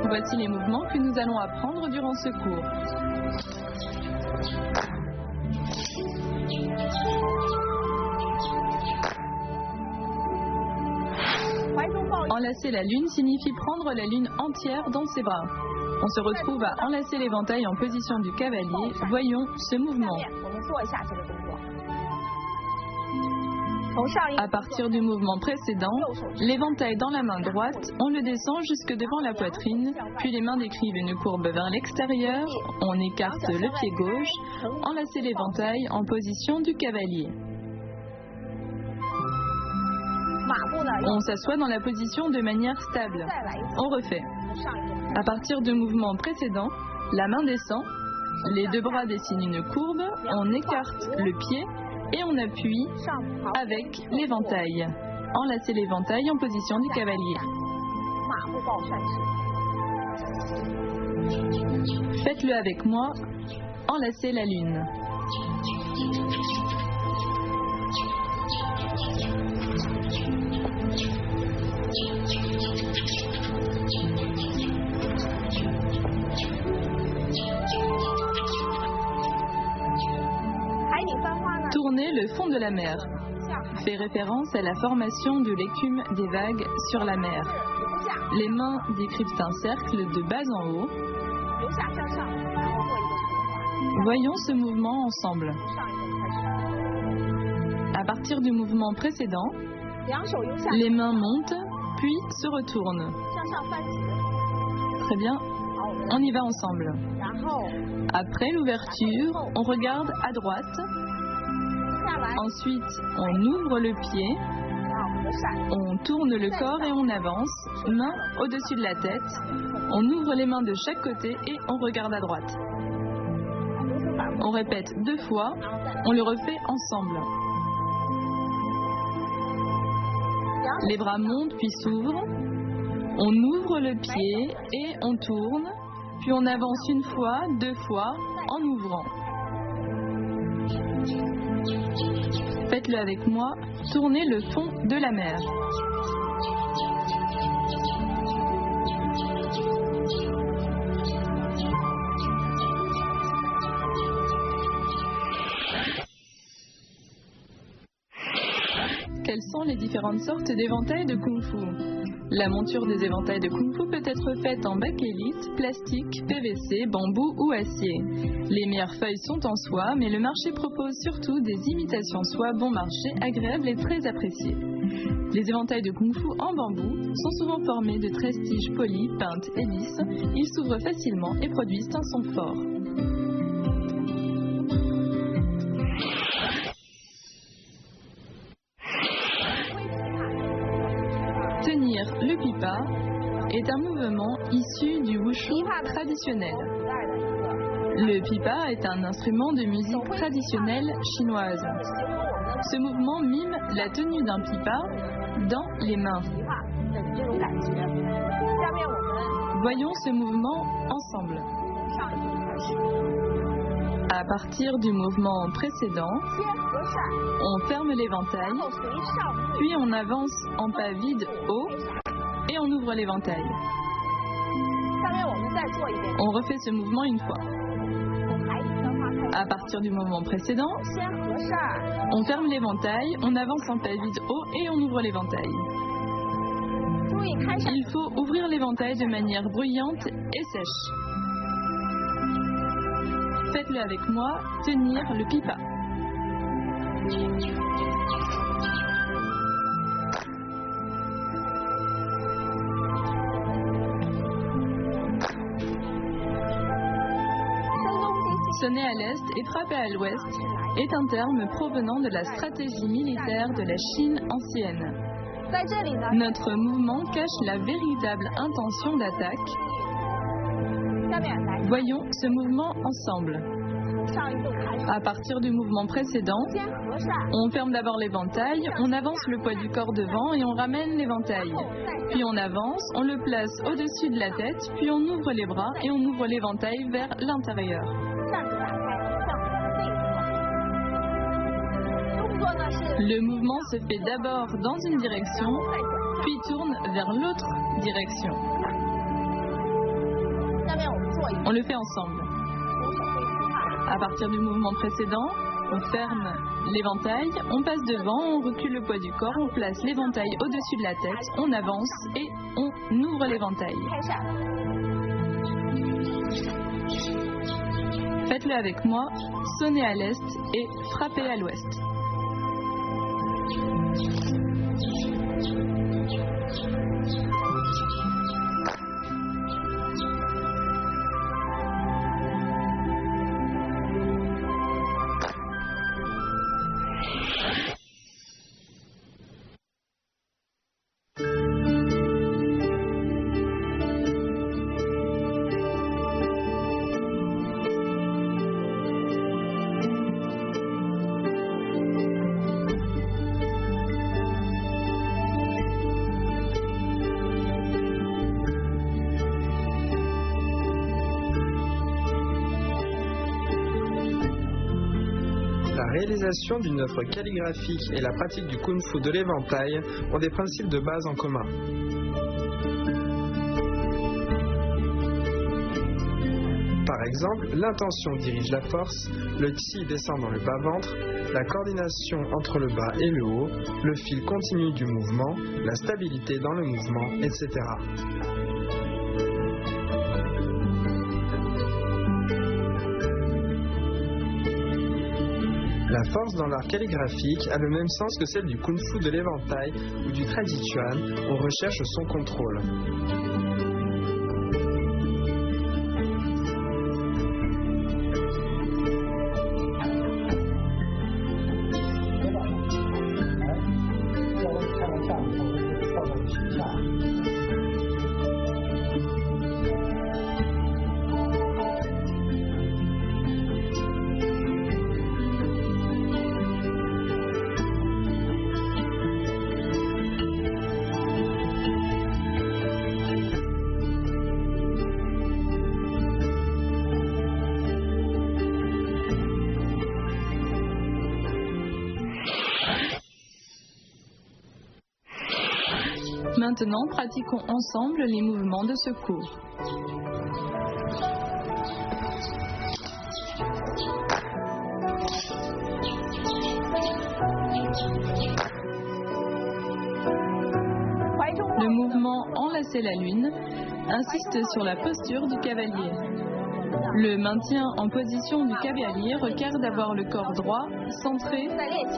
Voici les mouvements que nous allons apprendre durant ce cours. Enlacer la lune signifie prendre la lune entière dans ses bras. On se retrouve à enlacer l'éventail en position du cavalier. Voyons ce mouvement. À partir du mouvement précédent, l'éventail dans la main droite, on le descend jusque devant la poitrine, puis les mains décrivent une courbe vers l'extérieur, on écarte le pied gauche, enlacer l'éventail en position du cavalier. On s'assoit dans la position de manière stable. On refait. À partir du mouvement précédent, la main descend, les deux bras dessinent une courbe, on écarte le pied et on appuie avec l'éventail. Enlacez l'éventail en position du cavalier. Faites-le avec moi. Enlacez la lune. Tournez le fond de la mer. Fait référence à la formation de l'écume des vagues sur la mer. Les mains décryptent un cercle de bas en haut. Voyons ce mouvement ensemble. À partir du mouvement précédent, les mains montent, puis se retournent. Très bien, on y va ensemble. Après l'ouverture, on regarde à droite. Ensuite, on ouvre le pied, on tourne le corps et on avance, main au-dessus de la tête. On ouvre les mains de chaque côté et on regarde à droite. On répète 2 fois, on le refait ensemble. Les bras montent puis s'ouvrent. On ouvre le pied et on tourne, puis on avance 1 fois, 2 fois en ouvrant. Faites-le avec moi, tournez le fond de la mer. Quelles sont les différentes sortes d'éventails de Kung-Fu? La monture des éventails de Kung-Fu peut être faite en bakélite, plastique, PVC, bambou ou acier. Les meilleures feuilles sont en soie, mais le marché propose surtout des imitations soie bon marché, agréables et très appréciées. Les éventails de Kung-Fu en bambou sont souvent formés de 13 tiges polies, peintes et lisses. Ils s'ouvrent facilement et produisent un son fort. Tenir le pipa est un mouvement issu du wushu traditionnel. Le pipa est un instrument de musique traditionnelle chinoise. Ce mouvement mime la tenue d'un pipa dans les mains. Voyons ce mouvement ensemble. À partir du mouvement précédent, on ferme l'éventail, puis on avance en pas vide haut et on ouvre l'éventail. On refait ce mouvement 1 fois. À partir du mouvement précédent, on ferme l'éventail, on avance en pas vide haut et on ouvre l'éventail. Il faut ouvrir l'éventail de manière bruyante et sèche. Faites-le avec moi, tenir le pipa. Sonner à l'est et frapper à l'ouest est un terme provenant de la stratégie militaire de la Chine ancienne. Notre mouvement cache la véritable intention d'attaque. Voyons ce mouvement ensemble. À partir du mouvement précédent, on ferme d'abord l'éventail, on avance le poids du corps devant et on ramène l'éventail. Puis on avance, on le place au-dessus de la tête, puis on ouvre les bras et on ouvre l'éventail vers l'intérieur. Le mouvement se fait d'abord dans une direction, puis tourne vers l'autre direction. On le fait ensemble. À partir du mouvement précédent, on ferme l'éventail, on passe devant, on recule le poids du corps, on place l'éventail au-dessus de la tête, on avance et on ouvre l'éventail. Faites-le avec moi, sonnez à l'est et frappez à l'ouest. La réalisation d'une œuvre calligraphique et la pratique du kung-fu de l'éventail ont des principes de base en commun. Par exemple, l'intention dirige la force, le chi descend dans le bas-ventre, la coordination entre le bas et le haut, le fil continu du mouvement, la stabilité dans le mouvement, etc. La force dans l'art calligraphique a le même sens que celle du kung-fu de l'éventail ou du tradichuan, on recherche son contrôle. Maintenant, pratiquons ensemble les mouvements de secours. Le mouvement Enlacer la lune insiste sur la posture du cavalier. Le maintien en position du cavalier requiert d'avoir le corps droit, centré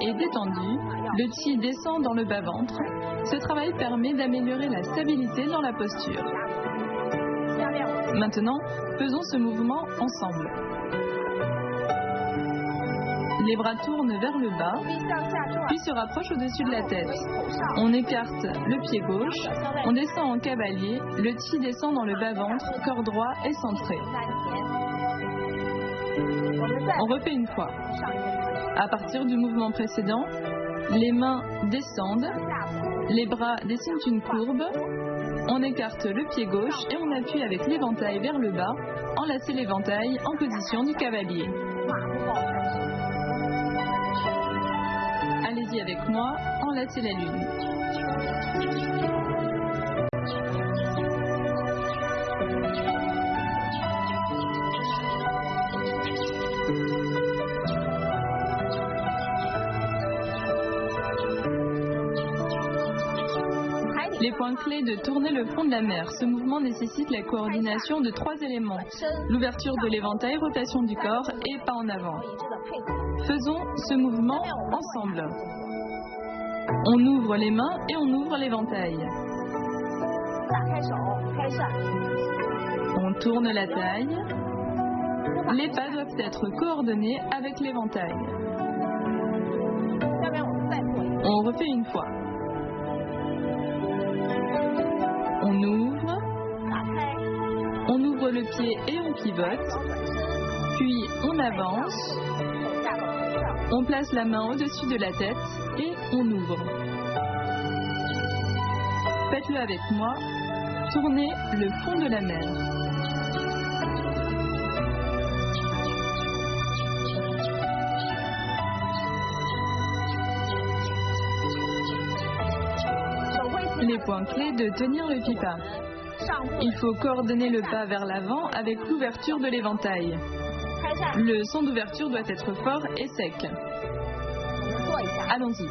et détendu. Le chi descend dans le bas-ventre. Ce travail permet d'améliorer la stabilité dans la posture. Maintenant, faisons ce mouvement ensemble. Les bras tournent vers le bas, puis se rapprochent au-dessus de la tête. On écarte le pied gauche, on descend en cavalier, le chi descend dans le bas-ventre, corps droit est centré. On refait une fois. À partir du mouvement précédent, les mains descendent, les bras dessinent une courbe, on écarte le pied gauche et on appuie avec l'éventail vers le bas, enlacer l'éventail en position du cavalier. Allez-y avec moi, enlacez la lune. Les points clés de tourner le fond de la mer. Ce mouvement nécessite la coordination de 3 éléments. L'ouverture de l'éventail, rotation du corps et pas en avant. Faisons ce mouvement ensemble. On ouvre les mains et on ouvre l'éventail. On tourne la taille. Les pas doivent être coordonnés avec l'éventail. On refait une fois. On ouvre le pied et on pivote, puis on avance, on place la main au-dessus de la tête et on ouvre. Faites-le avec moi, tournez le fond de la mer. Les points clés de tenir le pipa. Il faut coordonner le pas vers l'avant avec l'ouverture de l'éventail. Le son d'ouverture doit être fort et sec. Allons-y.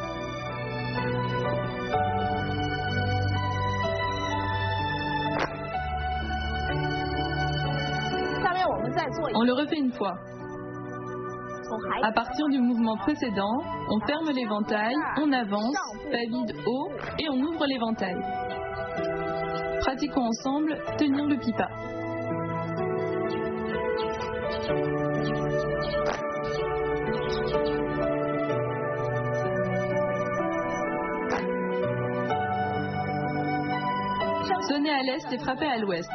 On le refait une fois. À partir du mouvement précédent, on ferme l'éventail, on avance, pas vide haut et on ouvre l'éventail. Pratiquons ensemble tenir le pipa. Sonner à l'est et frapper à l'ouest.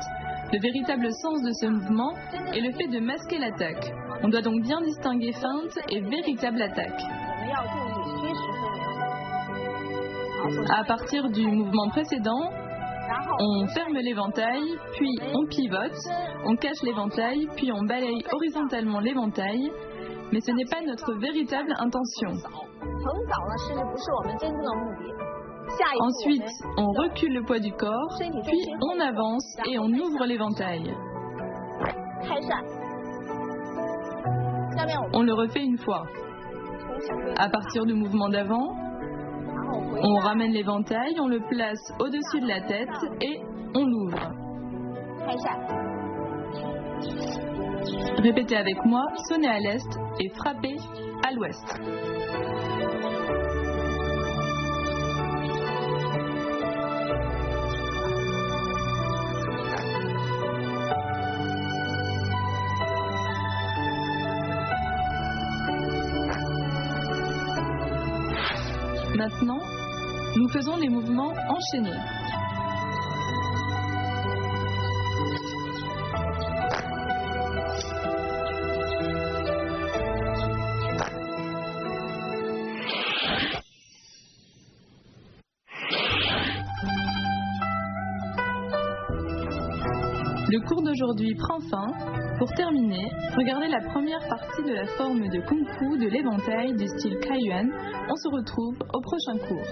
Le véritable sens de ce mouvement est le fait de masquer l'attaque. On doit donc bien distinguer feinte et véritable attaque. À partir du mouvement précédent, on ferme l'éventail, puis on pivote, on cache l'éventail, puis on balaye horizontalement l'éventail, mais ce n'est pas notre véritable intention. Ensuite, on recule le poids du corps, puis on avance et on ouvre l'éventail. On le refait une fois. À partir du mouvement d'avant, on ramène l'éventail, on le place au-dessus de la tête et on l'ouvre. Répétez avec moi, sonnez à l'est et frappez à l'ouest. Maintenant, nous faisons les mouvements enchaînés. Le cours d'aujourd'hui prend fin. Pour terminer, regardez la première partie de la forme de Kung Fu de l'éventail du style Kaiyuan. On se retrouve au prochain cours.